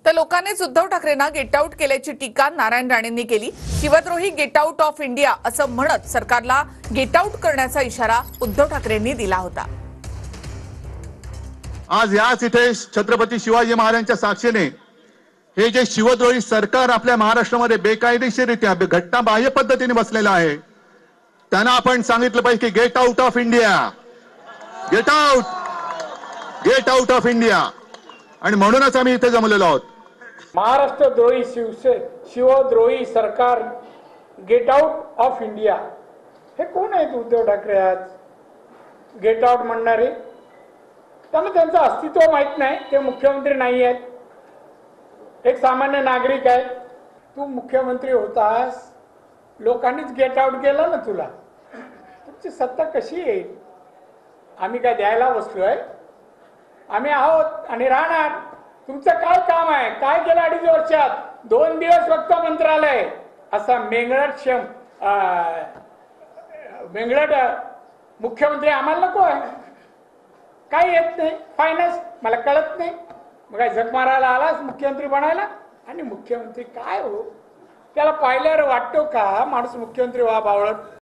तर लोकांनीच Uddhav ठाकरेंना get out केल्याची टीका नारायण राणेंनी केली। शिवद्रोही गेट आउट ऑफ इंडिया असं म्हणत सरकारला गेट आउट करण्याचा इशारा उद्धव ठाकरेंनी दिला होता। आज याच इथे छत्रपती शिवाजी महाराजांच्या साक्षीने हे जे शिवद्रोही सरकार आपल्या महाराष्ट्रामध्ये बेकायदेशीररित्या घटनाबाह्य पद्धतीने बसलेलं आहे, त्यांना आपण सांगितलं पाहिजे की get out of India, get out of India. आणि म्हणूनच आम्ही इथे जमलेलो आहोत। महाराष्ट्रद्रोही शिवद्रोही सरकार गेट आउट ऑफ इंडिया, हे कोण आहेत उद्धव ठाकरे? आज गेट आउट म्हणणारे, त्यांना त्यांचं अस्तित्व माहित नाही, ते मुख्यमंत्री नाही आहेत, एक सामान्य नागरिक आहे। तू मुख्यमंत्री होतास, लोकांनीच गेट आउट केलं ना तुला, तुमची सत्ता कशी येईल? आम्ही काय द्यायला बसलोय? आम्ही आहोत आणि राहणार। तुमचं काय काम आहे? काय केलं 2.5 वर्षात? 2 दिवस फक्त मंत्रालय, असा मेंगळट मुख्यमंत्री आम्हाला नको आहे। काय येत नाही, फायनान्स मला कळत नाही, मग काय झक मारायला आलास मुख्यमंत्री बनायला? आणि मुख्यमंत्री काय हो, त्याला पाहिल्यावर वाटतो का माणूस मुख्यमंत्री व्हा बावळट?